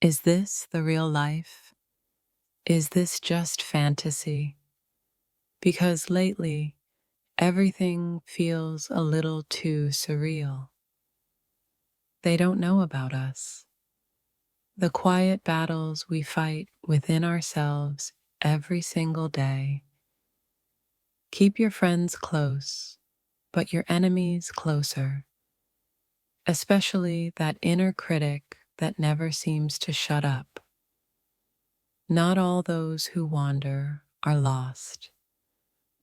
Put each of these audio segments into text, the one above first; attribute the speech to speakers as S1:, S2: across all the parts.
S1: Is this the real life? Is this just fantasy? Because lately, everything feels a little too surreal. They don't know about us. The quiet battles we fight within ourselves every single day. Keep your friends close, but your enemies closer, especially that inner critic that never seems to shut up. Not all those who wander are lost,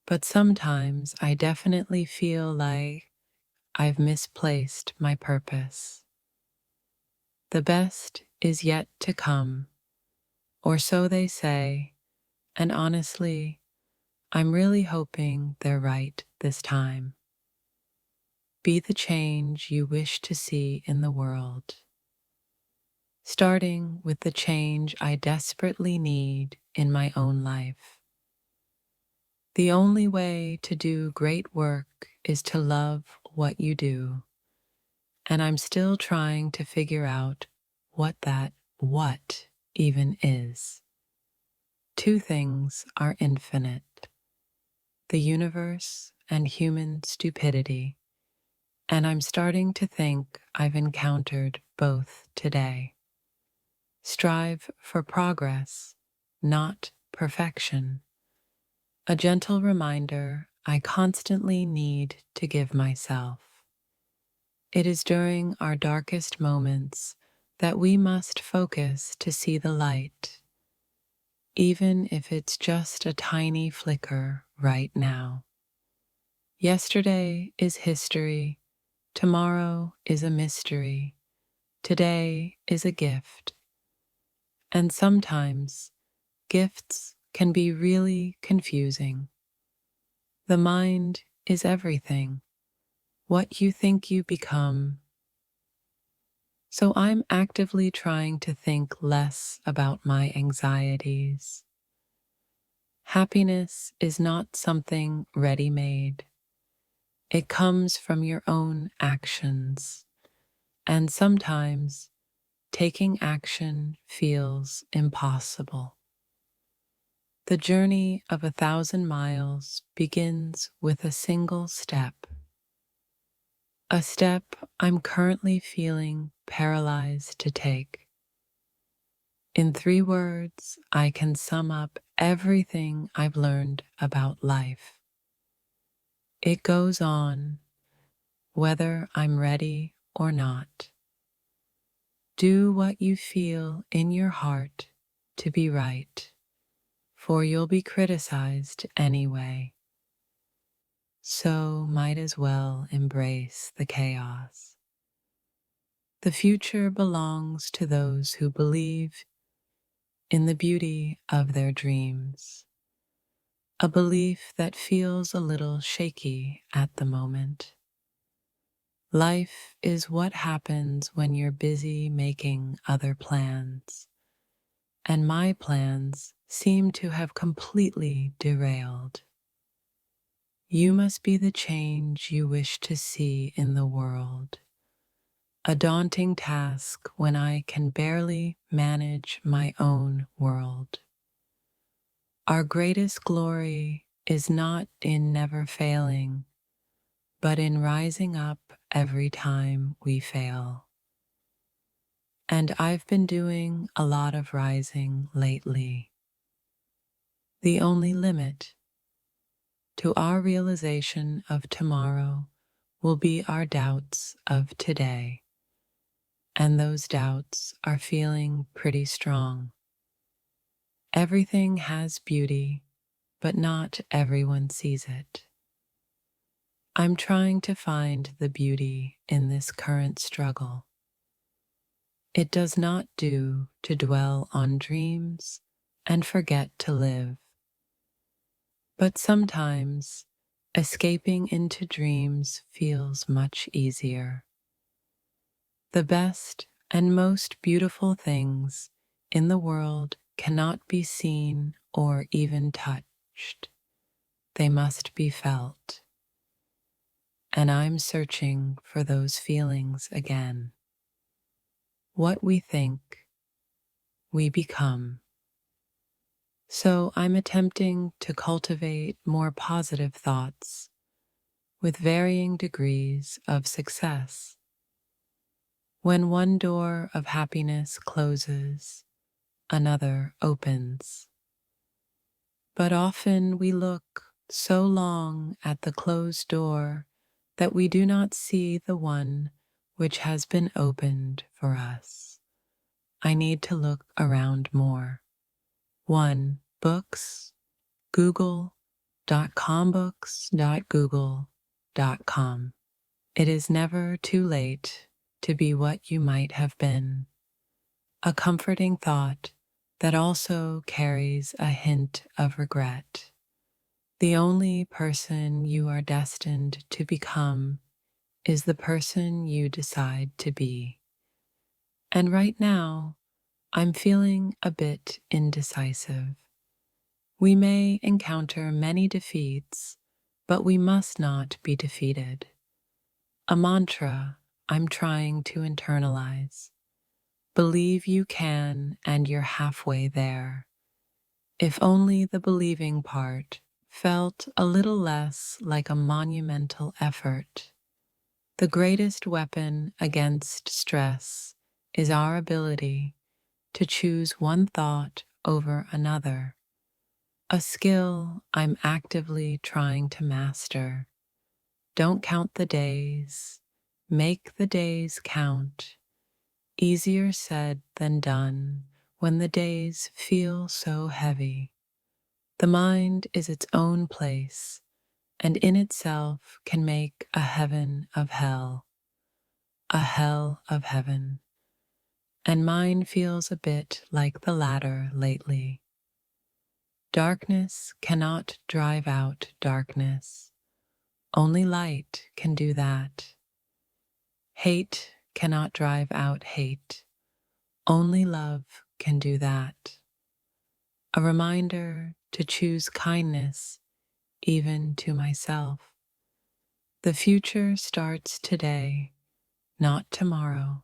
S1: but sometimes I definitely feel like I've misplaced my purpose. The best is yet to come, or so they say, and honestly, I'm really hoping they're right this time. Be the change you wish to see in the world, starting with the change I desperately need in my own life. The only way to do great work is to love what you do, and I'm still trying to figure out what that what even is. Two things are infinite: the universe and human stupidity, and I'm starting to think I've encountered both today. Strive for progress, not perfection. A gentle reminder I constantly need to give myself. It is during our darkest moments that we must focus to see the light, even if it's just a tiny flicker right now. Yesterday is history, tomorrow is a mystery, today is a gift, and sometimes gifts can be really confusing. The mind is everything, what you think you become. So I'm actively trying to think less about my anxieties. Happiness is not something ready-made. It comes from your own actions, and sometimes taking action feels impossible. The journey of 1,000 miles begins with a single step. A step I'm currently feeling paralyzed to take. In 3 words, I can sum up everything I've learned about life. It goes on, whether I'm ready or not. Do what you feel in your heart to be right, for you'll be criticized anyway. So might as well embrace the chaos. The future belongs to those who believe in the beauty of their dreams, a belief that feels a little shaky at the moment. Life is what happens when you're busy making other plans, and my plans seem to have completely derailed. You must be the change you wish to see in the world. A daunting task when I can barely manage my own world. Our greatest glory is not in never failing, but in rising up every time we fail. And I've been doing a lot of rising lately. The only limit to our realization of tomorrow will be our doubts of today. And those doubts are feeling pretty strong. Everything has beauty, but not everyone sees it. I'm trying to find the beauty in this current struggle. It does not do to dwell on dreams and forget to live. But sometimes escaping into dreams feels much easier. The best and most beautiful things in the world cannot be seen or even touched. They must be felt. And I'm searching for those feelings again. What we think, we become. So I'm attempting to cultivate more positive thoughts with varying degrees of success. When one door of happiness closes, another opens. But often we look so long at the closed door that we do not see the one which has been opened for us. I need to look around more. 1. Books, google.com, books.google.com. It is never too late to be what you might have been. A comforting thought that also carries a hint of regret. The only person you are destined to become is the person you decide to be. And right now, I'm feeling a bit indecisive. We may encounter many defeats, but we must not be defeated. A mantra I'm trying to internalize. Believe you can, and you're halfway there. If only the believing part felt a little less like a monumental effort. The greatest weapon against stress is our ability to choose one thought over another, a skill I'm actively trying to master. Don't count the days, make the days count. Easier said than done when the days feel so heavy. The mind is its own place, and in itself can make a heaven of hell, a hell of heaven. And mine feels a bit like the latter lately. Darkness cannot drive out darkness. Only light can do that. Hate cannot drive out hate. Only love can do that. A reminder to choose kindness even to myself. The future starts today, not tomorrow.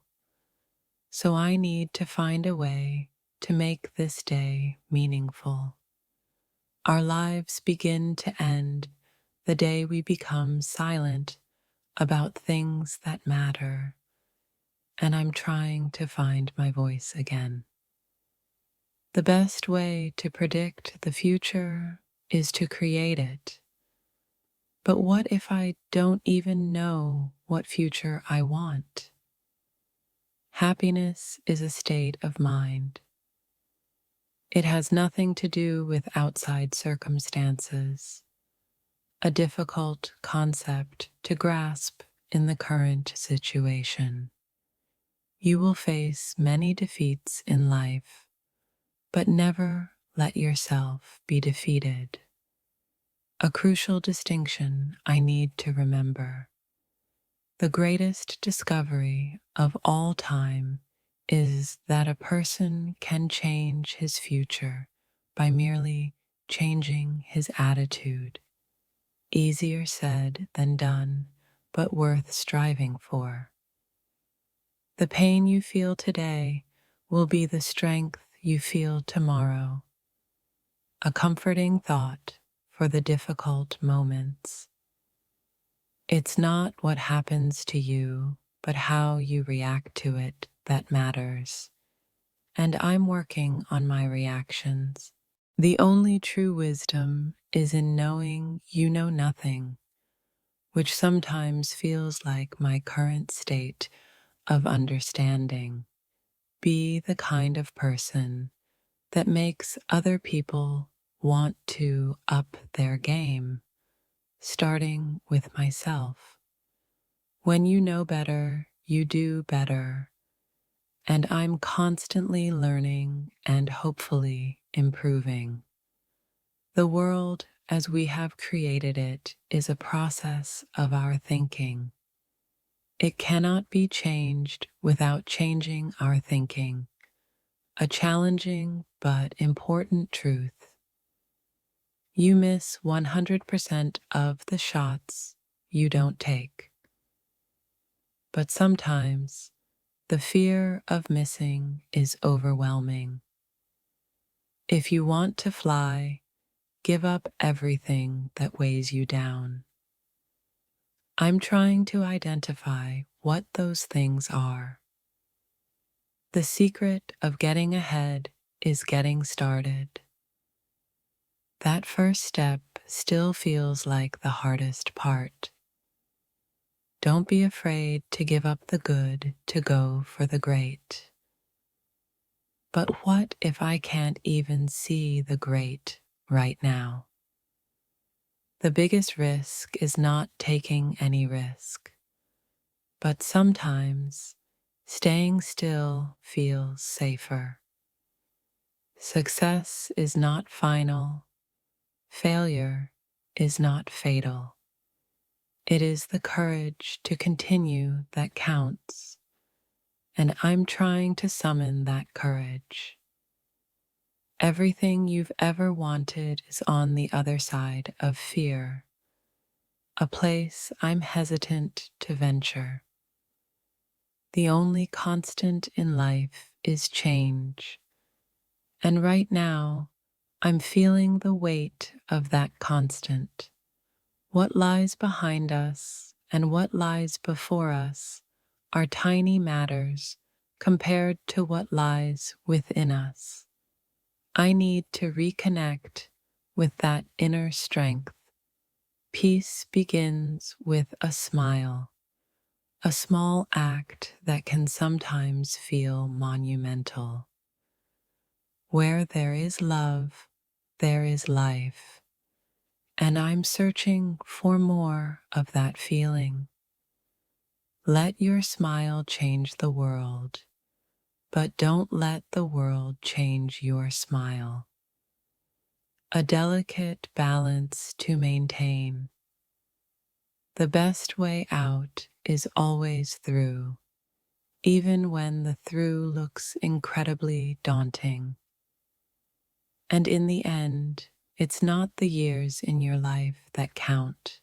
S1: So I need to find a way to make this day meaningful. Our lives begin to end the day we become silent about things that matter, and I'm trying to find my voice again. The best way to predict the future is to create it. But what if I don't even know what future I want? Happiness is a state of mind. It has nothing to do with outside circumstances, a difficult concept to grasp in the current situation. You will face many defeats in life, but never let yourself be defeated. A crucial distinction I need to remember. The greatest discovery of all time is that a person can change his future by merely changing his attitude. Easier said than done, but worth striving for. The pain you feel today will be the strength you feel tomorrow. A comforting thought for the difficult moments. It's not what happens to you, but how you react to it that matters. And I'm working on my reactions. The only true wisdom is in knowing you know nothing, which sometimes feels like my current state of understanding. Be the kind of person that makes other people want to up their game, starting with myself. When you know better, you do better, and I'm constantly learning and hopefully improving. The world as we have created it is a process of our thinking. It cannot be changed without changing our thinking, a challenging but important truth. You miss 100% of the shots you don't take. But sometimes the fear of missing is overwhelming. If you want to fly, give up everything that weighs you down. I'm trying to identify what those things are. The secret of getting ahead is getting started. That first step still feels like the hardest part. Don't be afraid to give up the good to go for the great. But what if I can't even see the great right now? The biggest risk is not taking any risk, but sometimes staying still feels safer. Success is not final. Failure is not fatal. It is the courage to continue that counts, and I'm trying to summon that courage. Everything you've ever wanted is on the other side of fear, a place I'm hesitant to venture. The only constant in life is change, and right now I'm feeling the weight of that constant. What lies behind us and what lies before us are tiny matters compared to what lies within us. I need to reconnect with that inner strength. Peace begins with a smile, a small act that can sometimes feel monumental. Where there is love, there is life, and I'm searching for more of that feeling. Let your smile change the world, but don't let the world change your smile. A delicate balance to maintain. The best way out is always through, even when the through looks incredibly daunting. And in the end, it's not the years in your life that count.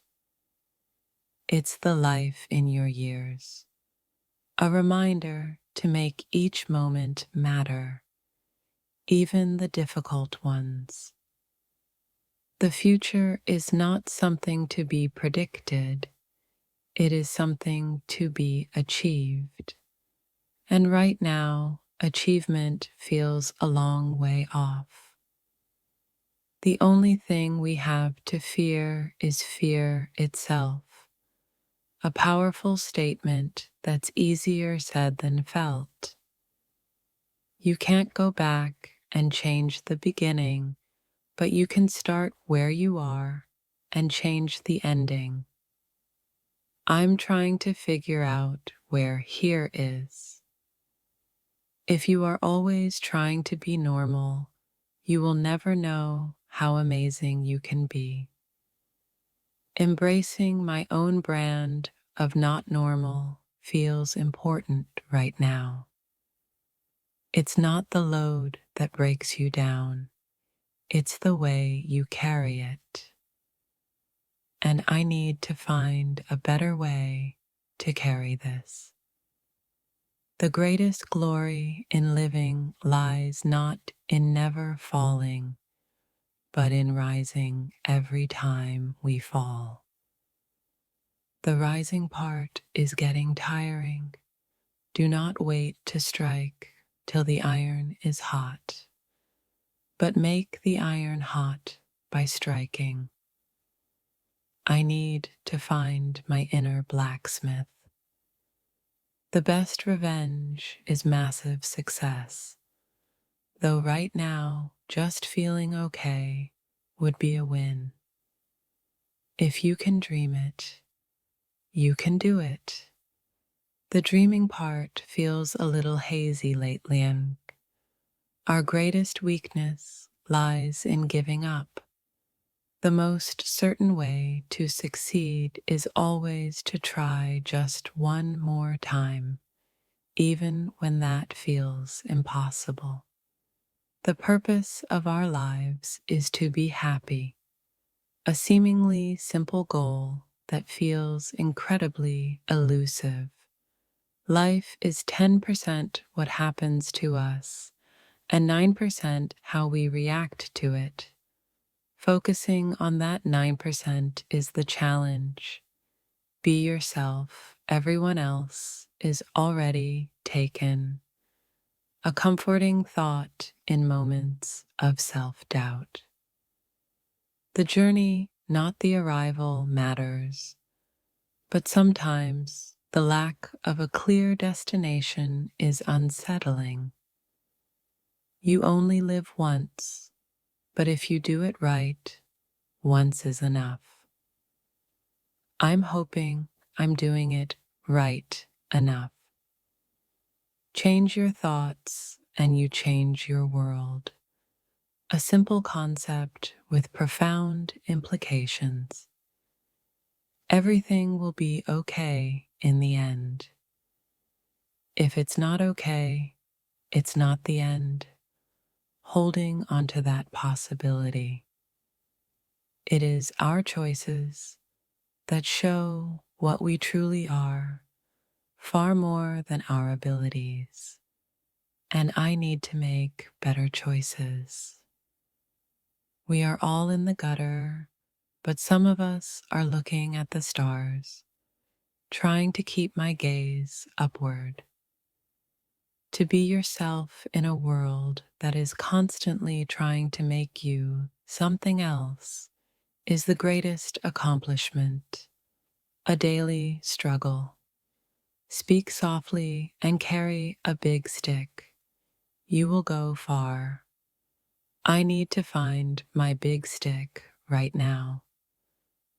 S1: It's the life in your years. A reminder to make each moment matter, even the difficult ones. The future is not something to be predicted, it is something to be achieved. And right now, achievement feels a long way off. The only thing we have to fear is fear itself, a powerful statement that's easier said than felt. You can't go back and change the beginning, but you can start where you are and change the ending. I'm trying to figure out where here is. If you are always trying to be normal, you will never know how amazing you can be. Embracing my own brand of not normal feels important right now. It's not the load that breaks you down. It's the way you carry it. And I need to find a better way to carry this. The greatest glory in living lies not in never falling, but in rising every time we fall. The rising part is getting tiring. Do not wait to strike till the iron is hot, but make the iron hot by striking. I need to find my inner blacksmith. The best revenge is massive success, though right now just feeling okay would be a win. If you can dream it, you can do it. The dreaming part feels a little hazy lately, and our greatest weakness lies in giving up. The most certain way to succeed is always to try just one more time, even when that feels impossible. The purpose of our lives is to be happy, a seemingly simple goal that feels incredibly elusive. Life is 10% what happens to us and 9% how we react to it. Focusing on that 9% is the challenge. Be yourself, everyone else is already taken. A comforting thought in moments of self-doubt. The journey, not the arrival, matters, but sometimes the lack of a clear destination is unsettling. You only live once, but if you do it right, once is enough. I'm hoping I'm doing it right enough. Change your thoughts and you change your world. A simple concept with profound implications. Everything will be okay in the end. If it's not okay, it's not the end. Holding onto that possibility. It is our choices that show what we truly are, far more than our abilities. And I need to make better choices. We are all in the gutter, but some of us are looking at the stars, trying to keep my gaze upward. To be yourself in a world that is constantly trying to make you something else is the greatest accomplishment, a daily struggle. Speak softly and carry a big stick. You will go far. I need to find my big stick right now.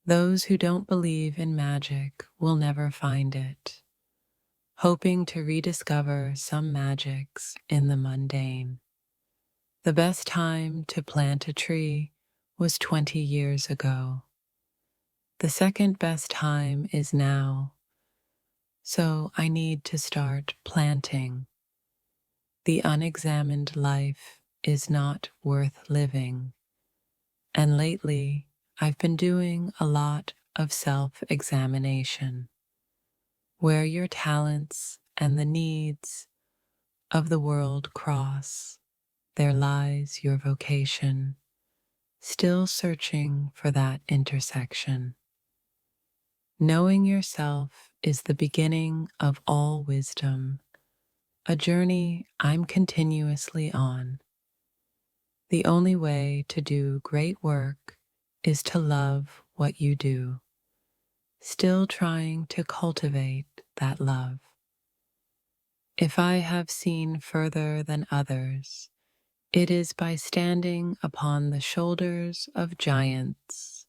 S1: Those who don't believe in magic will never find it, hoping to rediscover some magics in the mundane. The best time to plant a tree was 20 years ago. The second best time is now, so I need to start planting. The unexamined life is not worth living, and lately I've been doing a lot of self-examination. Where your talents and the needs of the world cross, there lies your vocation, still searching for that intersection. Knowing yourself is the beginning of all wisdom, a journey I'm continuously on. The only way to do great work is to love what you do, still trying to cultivate that love. If I have seen further than others, it is by standing upon the shoulders of giants.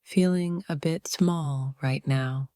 S1: Feeling a bit small right now,